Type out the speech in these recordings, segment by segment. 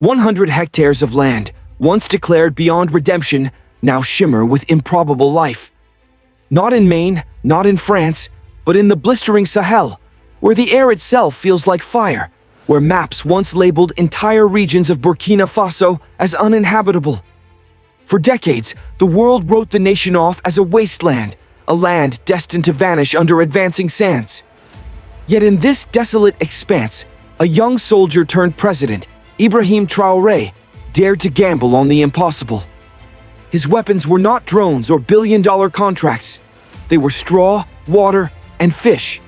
100 hectares of land, once declared beyond redemption, now shimmer with improbable life. Not in Maine, not in France, but in the blistering Sahel, where the air itself feels like fire, where maps once labeled entire regions of Burkina Faso as uninhabitable. For decades, the world wrote the nation off as a wasteland, a land destined to vanish under advancing sands. Yet in this desolate expanse, a young soldier turned president, Ibrahim Traoré, dared to gamble on the impossible. His weapons were not drones or billion-dollar contracts. They were straw, water, and fish.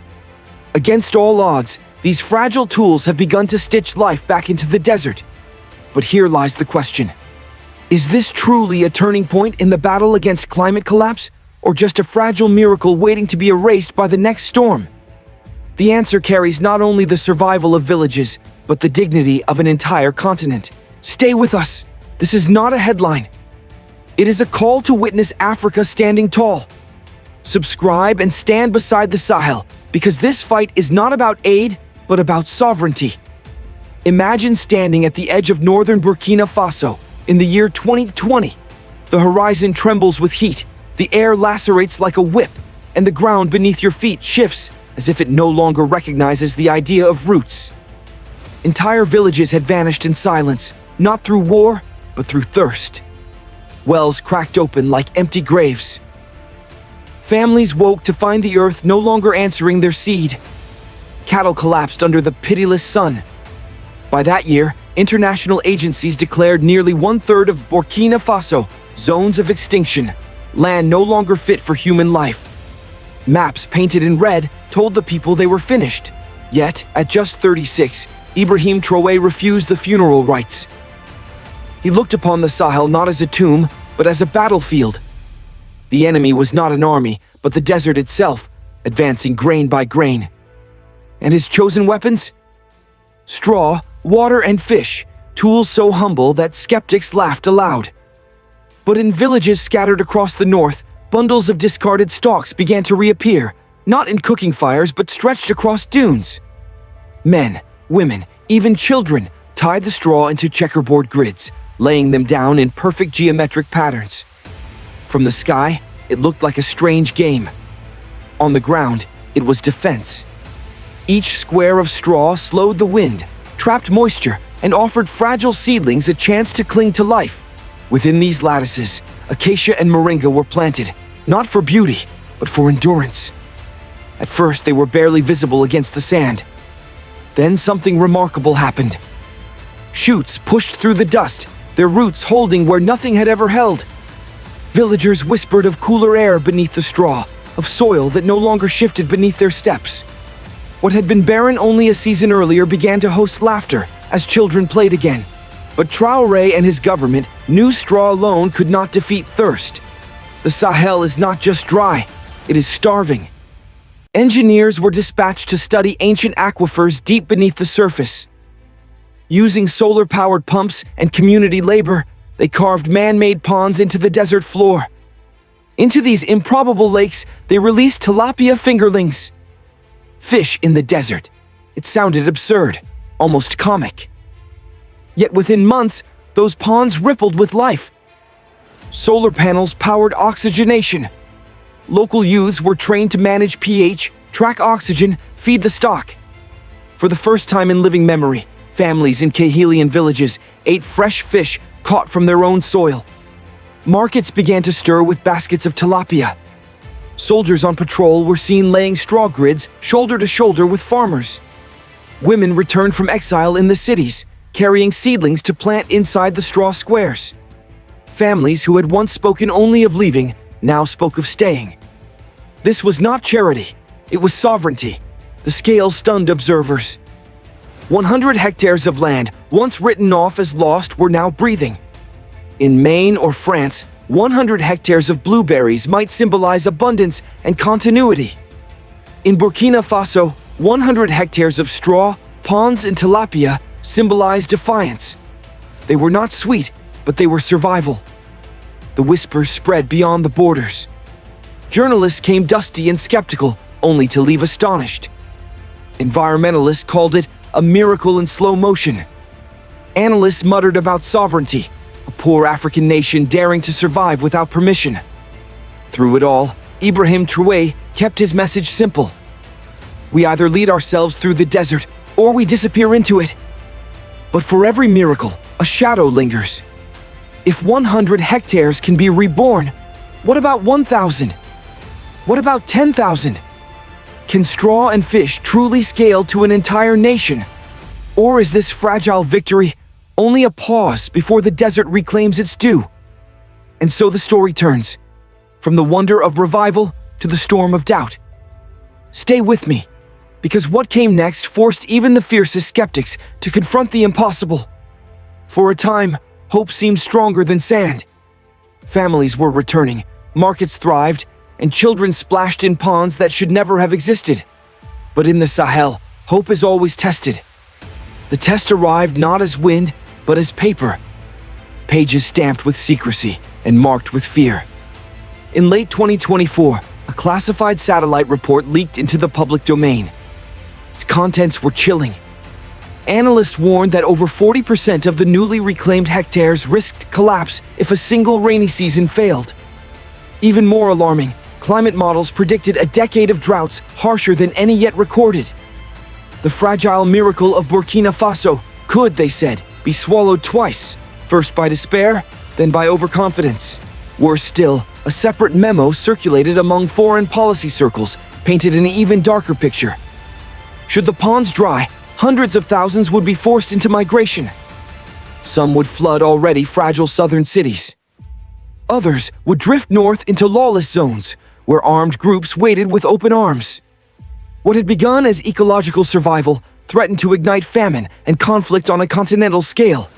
Against all odds, these fragile tools have begun to stitch life back into the desert. But here lies the question. Is this truly a turning point in the battle against climate collapse, or just a fragile miracle waiting to be erased by the next storm? The answer carries not only the survival of villages, but the dignity of an entire continent. Stay with us. This is not a headline. It is a call to witness Africa standing tall. Subscribe and stand beside the Sahel, because this fight is not about aid, but about sovereignty. Imagine standing at the edge of northern Burkina Faso in the year 2020. The horizon trembles with heat, the air lacerates like a whip, and the ground beneath your feet shifts as if it no longer recognizes the idea of roots. Entire villages had vanished in silence, not through war, but through thirst. Wells cracked open like empty graves. Families woke to find the earth no longer answering their seed. Cattle collapsed under the pitiless sun. By that year, international agencies declared nearly one-third of Burkina Faso zones of extinction, land no longer fit for human life. Maps painted in red told the people they were finished. Yet, at just 36, Ibrahim Traoré refused the funeral rites. He looked upon the Sahel not as a tomb, but as a battlefield. The enemy was not an army, but the desert itself, advancing grain by grain. And his chosen weapons? Straw, water, and fish, tools so humble that skeptics laughed aloud. But in villages scattered across the north, bundles of discarded stalks began to reappear, not in cooking fires, but stretched across dunes. Men, women, even children tied the straw into checkerboard grids, laying them down in perfect geometric patterns. From the sky, it looked like a strange game. On the ground, it was defense. Each square of straw slowed the wind, trapped moisture, and offered fragile seedlings a chance to cling to life. Within these lattices, acacia and moringa were planted, not for beauty, but for endurance. At first, they were barely visible against the sand. Then something remarkable happened. Shoots pushed through the dust, their roots holding where nothing had ever held. Villagers whispered of cooler air beneath the straw, of soil that no longer shifted beneath their steps. What had been barren only a season earlier began to host laughter as children played again. But Traoré and his government knew straw alone could not defeat thirst. The Sahel is not just dry, it is starving. Engineers were dispatched to study ancient aquifers deep beneath the surface. Using solar-powered pumps and community labor, they carved man-made ponds into the desert floor. Into these improbable lakes, they released tilapia fingerlings. Fish in the desert. It sounded absurd, almost comic. Yet within months, those ponds rippled with life. Solar panels powered oxygenation. Local youths were trained to manage pH, track oxygen, feed the stock. For the first time in living memory, families in Kahilian villages ate fresh fish caught from their own soil. Markets began to stir with baskets of tilapia. Soldiers on patrol were seen laying straw grids shoulder to shoulder with farmers. Women returned from exile in the cities, carrying seedlings to plant inside the straw squares. Families who had once spoken only of leaving now spoke of staying. This was not charity, it was sovereignty. The scale stunned observers. 100 hectares of land, once written off as lost, were now breathing. In Maine or France, 100 hectares of blueberries might symbolize abundance and continuity. In Burkina Faso, 100 hectares of straw, ponds, and tilapia symbolize defiance. They were not sweet, but they were survival. The whispers spread beyond the borders. Journalists came dusty and skeptical, only to leave astonished. Environmentalists called it a miracle in slow motion. Analysts muttered about sovereignty, a poor African nation daring to survive without permission. Through it all, Ibrahim Traoré kept his message simple. We either lead ourselves through the desert, or we disappear into it. But for every miracle, a shadow lingers. If 100 hectares can be reborn, what about 1,000? What about 10,000? Can straw and fish truly scale to an entire nation? Or is this fragile victory only a pause before the desert reclaims its due? And so the story turns, from the wonder of revival to the storm of doubt. Stay with me, because what came next forced even the fiercest skeptics to confront the impossible. For a time, hope seemed stronger than sand. Families were returning, markets thrived, and children splashed in ponds that should never have existed. But in the Sahel, hope is always tested. The test arrived not as wind, but as paper. Pages stamped with secrecy and marked with fear. In late 2024, a classified satellite report leaked into the public domain. Its contents were chilling. Analysts warned that over 40% of the newly reclaimed hectares risked collapse if a single rainy season failed. Even more alarming, climate models predicted a decade of droughts harsher than any yet recorded. The fragile miracle of Burkina Faso could, they said, be swallowed twice, first by despair, then by overconfidence. Worse still, a separate memo circulated among foreign policy circles painted an even darker picture. Should the ponds dry, hundreds of thousands would be forced into migration. Some would flood already fragile southern cities. Others would drift north into lawless zones, where armed groups waited with open arms. What had begun as ecological survival threatened to ignite famine and conflict on a continental scale.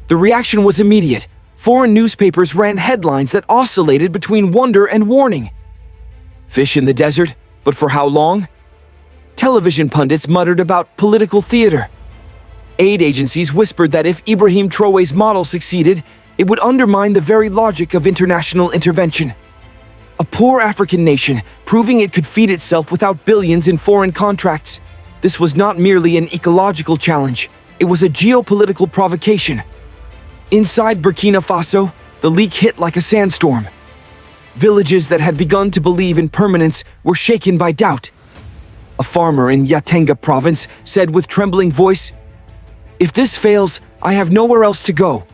The reaction was immediate. Foreign newspapers ran headlines that oscillated between wonder and warning. Fish in the desert, but for how long? Television pundits muttered about political theater. Aid agencies whispered that if Ibrahim Traoré's model succeeded, it would undermine the very logic of international intervention. A poor African nation proving it could feed itself without billions in foreign contracts. This was not merely an ecological challenge, it was a geopolitical provocation. Inside Burkina Faso, the leak hit like a sandstorm. Villages that had begun to believe in permanence were shaken by doubt. A farmer in Yatenga province said with trembling voice, "If this fails, I have nowhere else to go."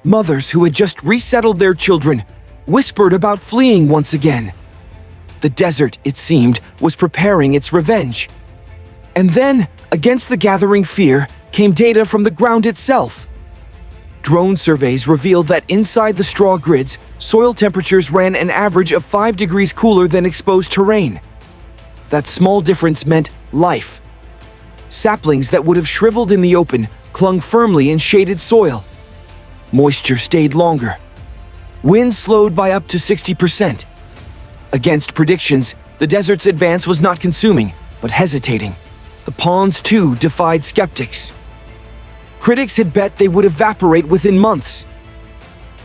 Mothers who had just resettled their children whispered about fleeing once again. The desert, it seemed, was preparing its revenge. And then, against the gathering fear, came data from the ground itself. Drone surveys revealed that inside the straw grids, soil temperatures ran an average of 5 degrees cooler than exposed terrain. That small difference meant life. Saplings that would have shriveled in the open clung firmly in shaded soil. Moisture stayed longer. Wind slowed by up to 60%. Against predictions, the desert's advance was not consuming, but hesitating. The ponds, too, defied skeptics. Critics had bet they would evaporate within months.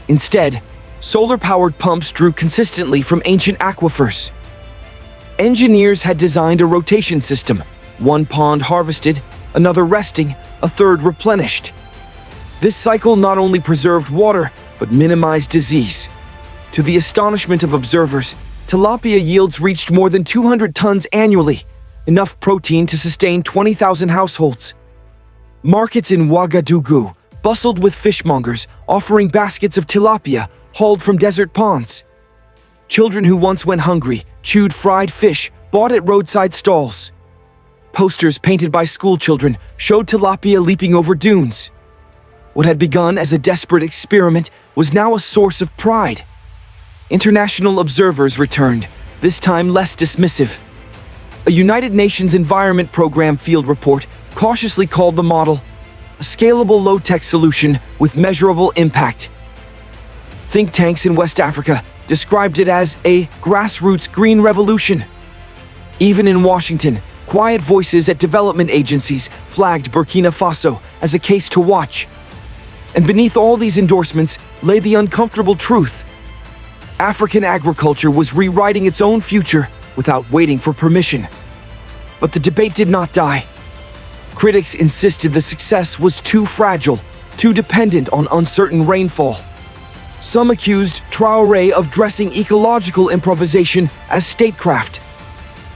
Instead, solar-powered pumps drew consistently from ancient aquifers. Engineers had designed a rotation system, one pond harvested, another resting, a third replenished. This cycle not only preserved water, but minimized disease. To the astonishment of observers, tilapia yields reached more than 200 tons annually, enough protein to sustain 20,000 households. Markets in Ouagadougou bustled with fishmongers offering baskets of tilapia hauled from desert ponds. Children who once went hungry chewed fried fish bought at roadside stalls. Posters painted by schoolchildren showed tilapia leaping over dunes. What had begun as a desperate experiment was now a source of pride. International observers returned, this time less dismissive. A United Nations Environment Program field report cautiously called the model a scalable low-tech solution with measurable impact. Think tanks in West Africa described it as a grassroots green revolution. Even in Washington, quiet voices at development agencies flagged Burkina Faso as a case to watch. And beneath all these endorsements lay the uncomfortable truth. African agriculture was rewriting its own future without waiting for permission. But the debate did not die. Critics insisted the success was too fragile, too dependent on uncertain rainfall. Some accused Traoré of dressing ecological improvisation as statecraft.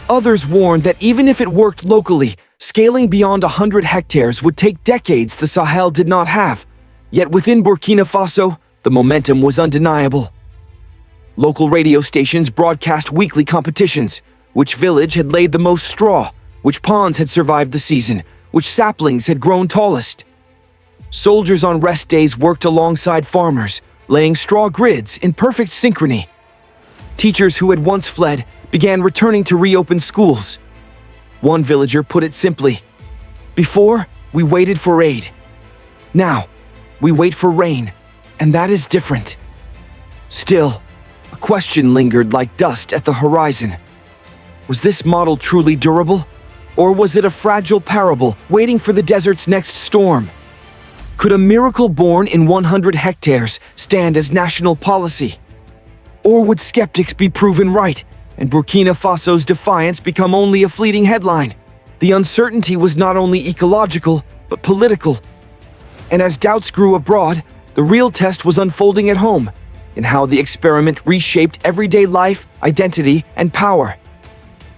Others warned that even if it worked locally, scaling beyond 100 hectares would take decades the Sahel did not have. Yet within Burkina Faso, the momentum was undeniable. Local radio stations broadcast weekly competitions: which village had laid the most straw, which ponds had survived the season, which saplings had grown tallest. Soldiers on rest days worked alongside farmers, laying straw grids in perfect synchrony. Teachers who had once fled began returning to reopen schools. One villager put it simply: "Before, we waited for aid. Now, we wait for rain, and that is different." Still, a question lingered like dust at the horizon. Was this model truly durable? Or was it a fragile parable waiting for the desert's next storm? Could a miracle born in 100 hectares stand as national policy? Or would skeptics be proven right, and Burkina Faso's defiance become only a fleeting headline? The uncertainty was not only ecological, but political. And as doubts grew abroad, the real test was unfolding at home, in how the experiment reshaped everyday life, identity, and power.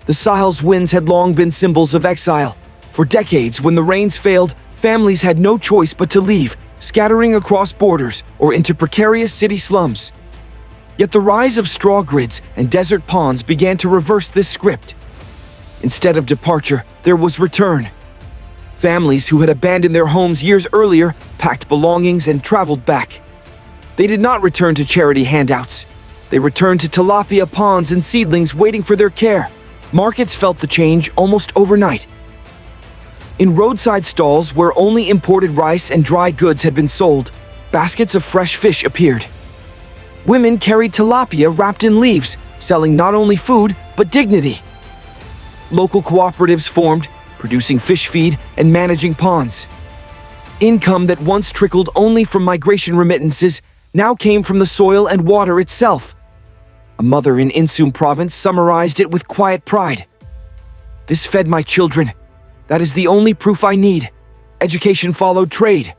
The Sahel's winds had long been symbols of exile. For decades, when the rains failed, families had no choice but to leave, scattering across borders or into precarious city slums. Yet the rise of straw grids and desert ponds began to reverse this script. Instead of departure, there was return. Families who had abandoned their homes years earlier packed belongings and traveled back. They did not return to charity handouts. They returned to tilapia ponds and seedlings waiting for their care. Markets felt the change almost overnight. In roadside stalls where only imported rice and dry goods had been sold, baskets of fresh fish appeared. Women carried tilapia wrapped in leaves, selling not only food, but dignity. Local cooperatives formed, producing fish feed and managing ponds. Income that once trickled only from migration remittances now came from the soil and water itself. A mother in Insum province summarized it with quiet pride. "This fed my children. That is the only proof I need." Education followed trade.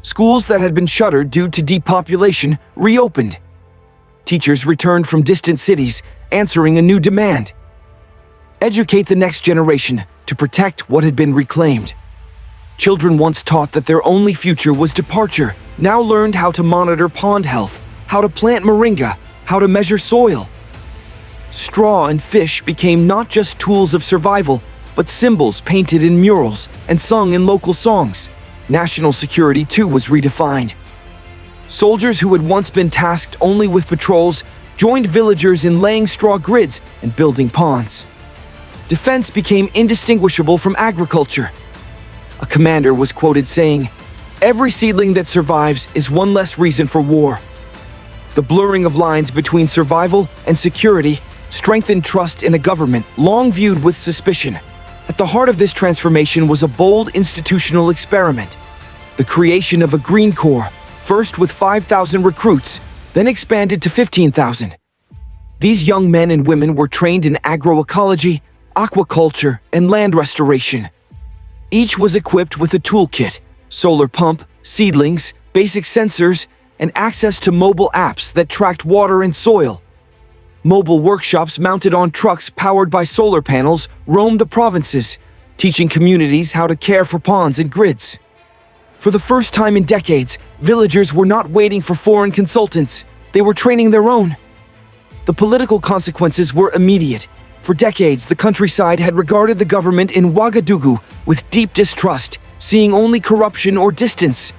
Schools that had been shuttered due to depopulation reopened. Teachers returned from distant cities, answering a new demand: educate the next generation to protect what had been reclaimed. Children once taught that their only future was departure, now learned how to monitor pond health, how to plant moringa, how to measure soil. Straw and fish became not just tools of survival, but symbols painted in murals and sung in local songs. National security, too, was redefined. Soldiers who had once been tasked only with patrols joined villagers in laying straw grids and building ponds. Defense became indistinguishable from agriculture. A commander was quoted saying, "Every seedling that survives is one less reason for war." The blurring of lines between survival and security strengthened trust in a government long viewed with suspicion. At the heart of this transformation was a bold institutional experiment: the creation of a Green Corps, first with 5,000 recruits, then expanded to 15,000. These young men and women were trained in agroecology, aquaculture, and land restoration. Each was equipped with a toolkit: solar pump, seedlings, basic sensors, and access to mobile apps that tracked water and soil. Mobile workshops mounted on trucks powered by solar panels roamed the provinces, teaching communities how to care for ponds and grids. For the first time in decades, villagers were not waiting for foreign consultants. They were training their own. The political consequences were immediate. For decades, the countryside had regarded the government in Ouagadougou with deep distrust, seeing only corruption or distance.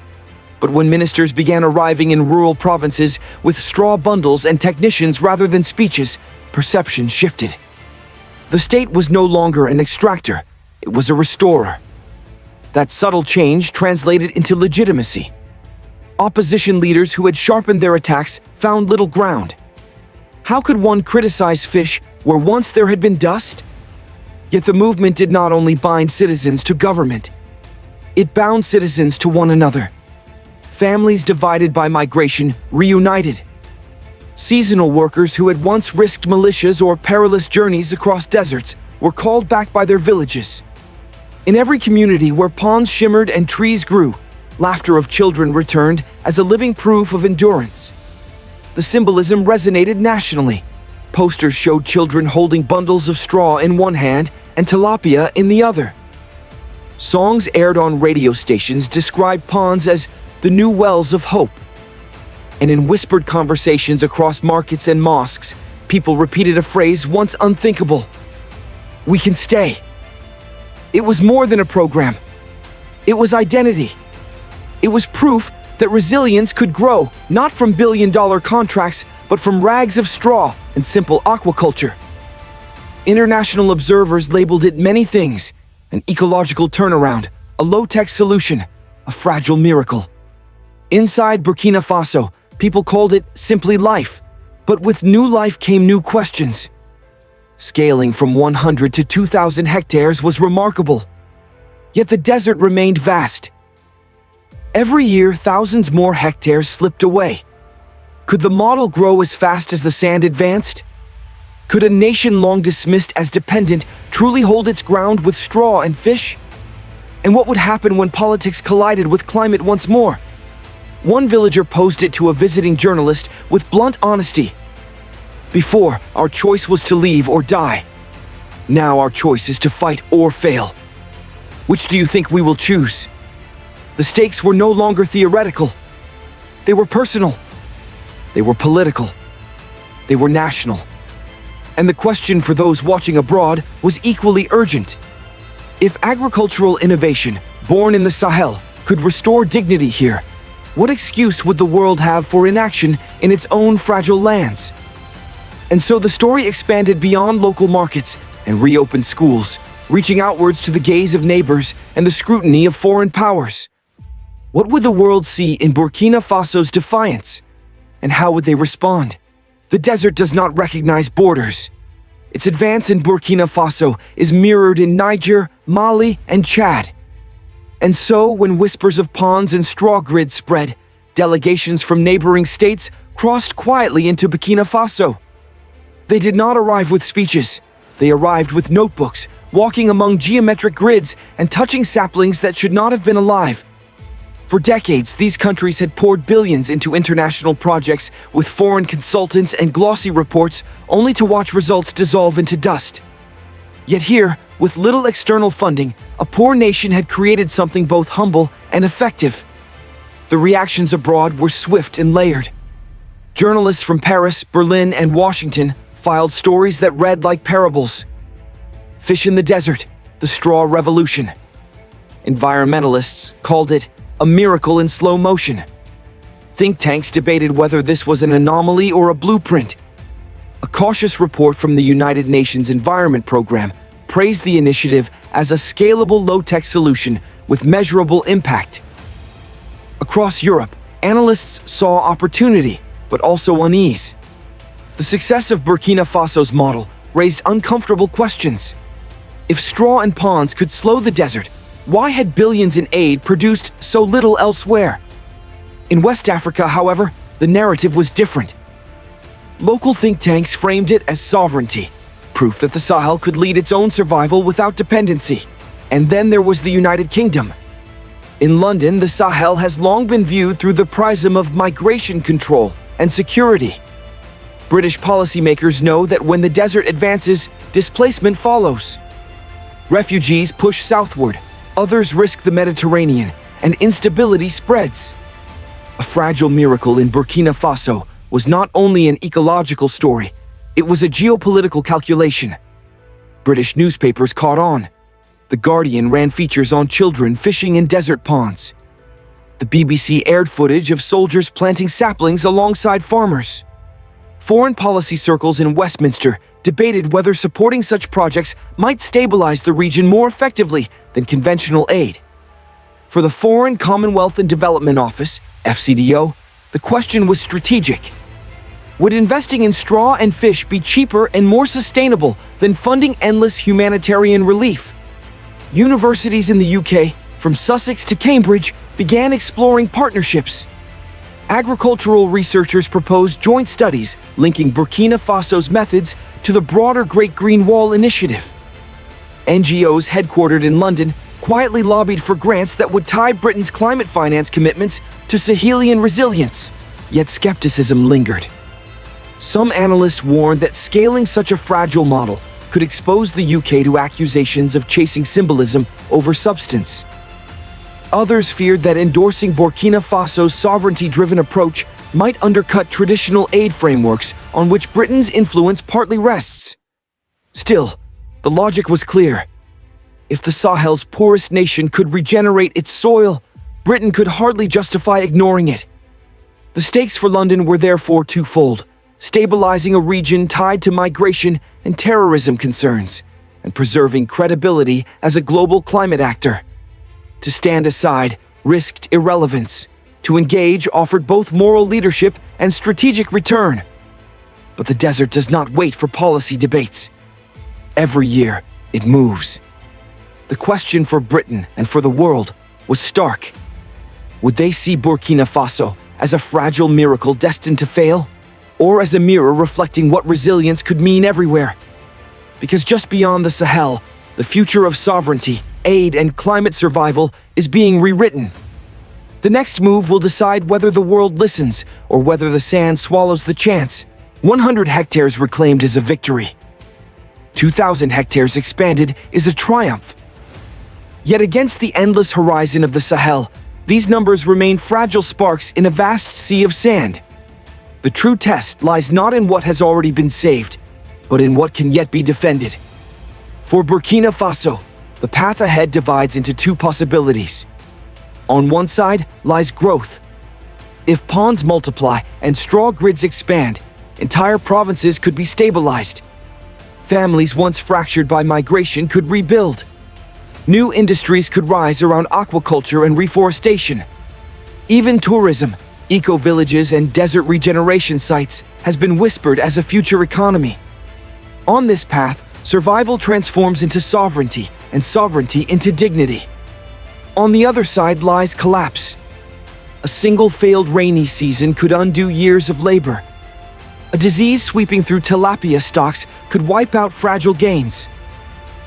But when ministers began arriving in rural provinces with straw bundles and technicians rather than speeches, perception shifted. The state was no longer an extractor, it was a restorer. That subtle change translated into legitimacy. Opposition leaders who had sharpened their attacks found little ground. How could one criticize fish where once there had been dust? Yet the movement did not only bind citizens to government, it bound citizens to one another. Families divided by migration reunited. Seasonal workers who had once risked militias or perilous journeys across deserts were called back by their villages. In every community where ponds shimmered and trees grew, laughter of children returned as a living proof of endurance. The symbolism resonated nationally. Posters showed children holding bundles of straw in one hand and tilapia in the other. Songs aired on radio stations described ponds as the new wells of hope. And in whispered conversations across markets and mosques, people repeated a phrase once unthinkable: "We can stay." It was more than a program. It was identity. It was proof that resilience could grow not from billion-dollar contracts, but from rags of straw and simple aquaculture. International observers labeled it many things: an ecological turnaround, a low-tech solution, a fragile miracle. Inside Burkina Faso, people called it simply life, but with new life came new questions. Scaling from 100 to 2,000 hectares was remarkable, yet the desert remained vast. Every year, thousands more hectares slipped away. Could the model grow as fast as the sand advanced? Could a nation long dismissed as dependent truly hold its ground with straw and fish? And what would happen when politics collided with climate once more? One villager posed it to a visiting journalist with blunt honesty. "Before, our choice was to leave or die. Now our choice is to fight or fail. Which do you think we will choose?" The stakes were no longer theoretical. They were personal. They were political. They were national. And the question for those watching abroad was equally urgent. If agricultural innovation, born in the Sahel, could restore dignity here, what excuse would the world have for inaction in its own fragile lands? And so the story expanded beyond local markets and reopened schools, reaching outwards to the gaze of neighbors and the scrutiny of foreign powers. What would the world see in Burkina Faso's defiance? And how would they respond? The desert does not recognize borders. Its advance in Burkina Faso is mirrored in Niger, Mali, and Chad. And so, when whispers of ponds and straw grids spread, delegations from neighboring states crossed quietly into Burkina Faso. They did not arrive with speeches. They arrived with notebooks, walking among geometric grids and touching saplings that should not have been alive. For decades, these countries had poured billions into international projects with foreign consultants and glossy reports, only to watch results dissolve into dust. Yet here, with little external funding, a poor nation had created something both humble and effective. The reactions abroad were swift and layered. Journalists from Paris, Berlin, and Washington filed stories that read like parables. Fish in the desert, the straw revolution. Environmentalists called it a miracle in slow motion. Think tanks debated whether this was an anomaly or a blueprint. A cautious report from the United Nations Environment Program praised the initiative as a scalable low-tech solution with measurable impact. Across Europe, analysts saw opportunity, but also unease. The success of Burkina Faso's model raised uncomfortable questions. If straw and ponds could slow the desert, why had billions in aid produced so little elsewhere? In West Africa, however, the narrative was different. Local think tanks framed it as sovereignty, proof that the Sahel could lead its own survival without dependency. And then there was the United Kingdom. In London, the Sahel has long been viewed through the prism of migration control and security. British policymakers know that when the desert advances, displacement follows. Refugees push southward, others risk the Mediterranean, and instability spreads. A fragile miracle in Burkina Faso was not only an ecological story, it was a geopolitical calculation. British newspapers caught on. The Guardian ran features on children fishing in desert ponds. The BBC aired footage of soldiers planting saplings alongside farmers. Foreign policy circles in Westminster debated whether supporting such projects might stabilize the region more effectively than conventional aid. For the Foreign Commonwealth and Development Office, FCDO, the question was strategic. Would investing in straw and fish be cheaper and more sustainable than funding endless humanitarian relief? Universities in the UK, from Sussex to Cambridge, began exploring partnerships. Agricultural researchers proposed joint studies linking Burkina Faso's methods to the broader Great Green Wall initiative. NGOs headquartered in London quietly lobbied for grants that would tie Britain's climate finance commitments to Sahelian resilience. Yet skepticism lingered. Some analysts warned that scaling such a fragile model could expose the UK to accusations of chasing symbolism over substance. Others feared that endorsing Burkina Faso's sovereignty-driven approach might undercut traditional aid frameworks on which Britain's influence partly rests. Still, the logic was clear. If the Sahel's poorest nation could regenerate its soil, Britain could hardly justify ignoring it. The stakes for London were therefore twofold: stabilizing a region tied to migration and terrorism concerns, and preserving credibility as a global climate actor. To stand aside risked irrelevance. To engage offered both moral leadership and strategic return. But the desert does not wait for policy debates. Every year, it moves. The question for Britain and for the world was stark. Would they see Burkina Faso as a fragile miracle destined to fail, or as a mirror reflecting what resilience could mean everywhere? Because just beyond the Sahel, the future of sovereignty, aid, and climate survival is being rewritten. The next move will decide whether the world listens or whether the sand swallows the chance. 100 hectares reclaimed is a victory. 2,000 hectares expanded is a triumph. Yet against the endless horizon of the Sahel, these numbers remain fragile sparks in a vast sea of sand. The true test lies not in what has already been saved, but in what can yet be defended. For Burkina Faso, the path ahead divides into two possibilities. On one side lies growth. If ponds multiply and straw grids expand, entire provinces could be stabilized. Families once fractured by migration could rebuild. New industries could rise around aquaculture and reforestation. Even tourism, eco-villages, and desert regeneration sites has been whispered as a future economy. On this path, survival transforms into sovereignty, and sovereignty into dignity. On the other side lies collapse. A single failed rainy season could undo years of labor. A disease sweeping through tilapia stocks could wipe out fragile gains.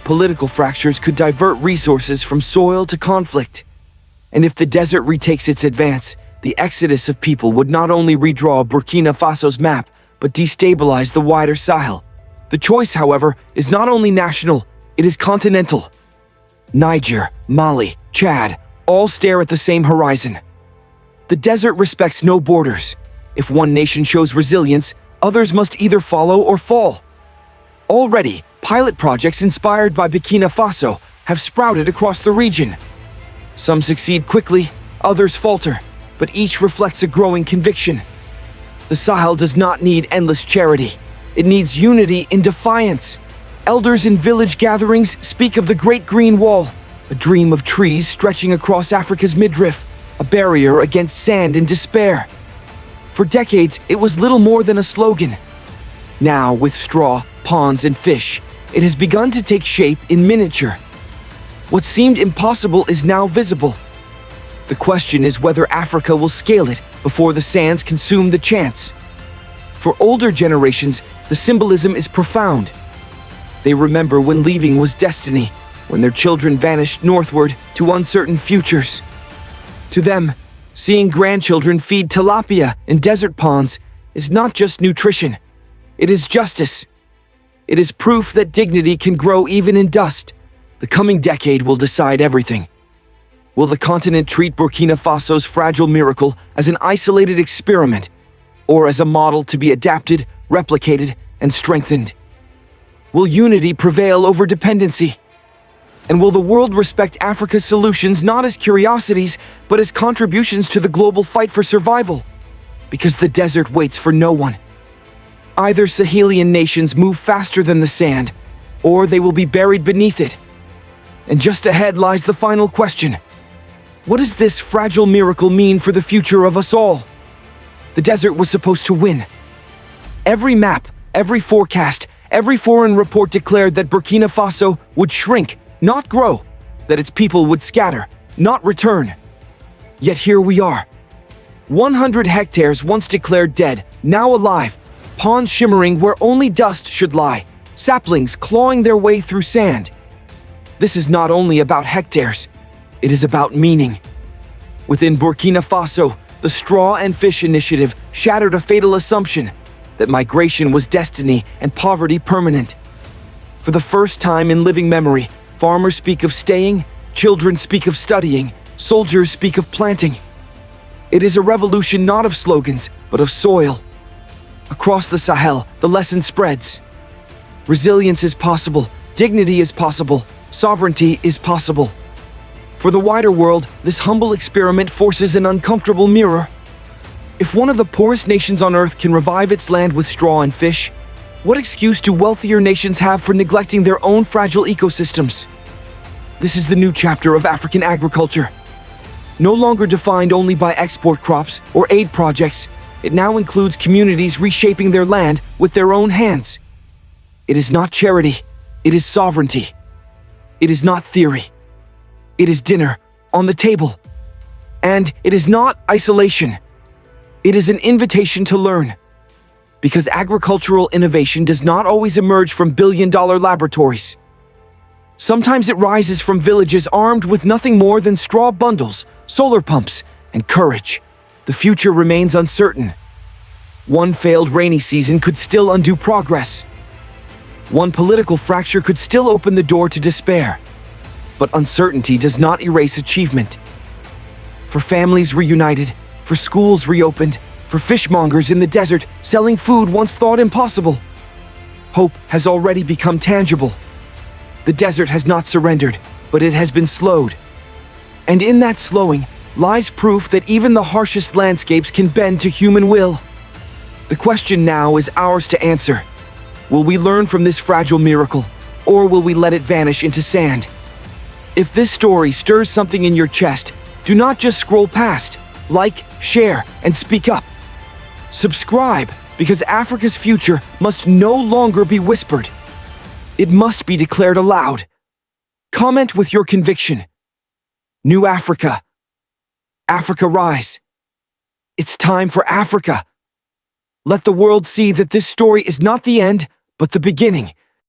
Political fractures could divert resources from soil to conflict. And if the desert retakes its advance, the exodus of people would not only redraw Burkina Faso's map, but destabilize the wider Sahel. The choice, however, is not only national, it is continental. Niger, Mali, Chad, all stare at the same horizon. The desert respects no borders. If one nation shows resilience, others must either follow or fall. Already, pilot projects inspired by Burkina Faso have sprouted across the region. Some succeed quickly, others falter, but each reflects a growing conviction. The Sahel does not need endless charity. It needs unity in defiance. Elders in village gatherings speak of the Great Green Wall, a dream of trees stretching across Africa's midriff, a barrier against sand and despair. For decades, it was little more than a slogan. Now, with straw, ponds, and fish, it has begun to take shape in miniature. What seemed impossible is now visible. The question is whether Africa will scale it before the sands consume the chance. For older generations, the symbolism is profound. They remember when leaving was destiny, when their children vanished northward to uncertain futures. To them, seeing grandchildren feed tilapia in desert ponds is not just nutrition, it is justice. It is proof that dignity can grow even in dust. The coming decade will decide everything. Will the continent treat Burkina Faso's fragile miracle as an isolated experiment, or as a model to be adapted, replicated, and strengthened? Will unity prevail over dependency? And will the world respect Africa's solutions not as curiosities, but as contributions to the global fight for survival? Because the desert waits for no one. Either Sahelian nations move faster than the sand, or they will be buried beneath it. And just ahead lies the final question. What does this fragile miracle mean for the future of us all? The desert was supposed to win. Every map, every forecast, every foreign report declared that Burkina Faso would shrink, not grow, that its people would scatter, not return. Yet here we are. 100 hectares once declared dead, now alive, ponds shimmering where only dust should lie, saplings clawing their way through sand. This is not only about hectares, it is about meaning. Within Burkina Faso, the Straw and Fish Initiative shattered a fatal assumption that migration was destiny and poverty permanent. For the first time in living memory, farmers speak of staying, children speak of studying, soldiers speak of planting. It is a revolution not of slogans, but of soil. Across the Sahel, the lesson spreads. Resilience is possible, dignity is possible, sovereignty is possible. For the wider world, this humble experiment forces an uncomfortable mirror. If one of the poorest nations on earth can revive its land with straw and fish, what excuse do wealthier nations have for neglecting their own fragile ecosystems? This is the new chapter of African agriculture. No longer defined only by export crops or aid projects, it now includes communities reshaping their land with their own hands. It is not charity, it is sovereignty. It is not theory. It is dinner on the table. And it is not isolation. It is an invitation to learn. Because agricultural innovation does not always emerge from billion-dollar laboratories. Sometimes it rises from villages armed with nothing more than straw bundles, solar pumps, and courage. The future remains uncertain. One failed rainy season could still undo progress. One political fracture could still open the door to despair. But uncertainty does not erase achievement. For families reunited, for schools reopened, for fishmongers in the desert selling food once thought impossible, hope has already become tangible. The desert has not surrendered, but it has been slowed. And in that slowing lies proof that even the harshest landscapes can bend to human will. The question now is ours to answer. Will we learn from this fragile miracle, or will we let it vanish into sand? If this story stirs something in your chest, do not just scroll past. Like, share, and speak up. Subscribe, because Africa's future must no longer be whispered. It must be declared aloud. Comment with your conviction. New Africa. Africa rise. It's time for Africa. Let the world see that this story is not the end, but the beginning.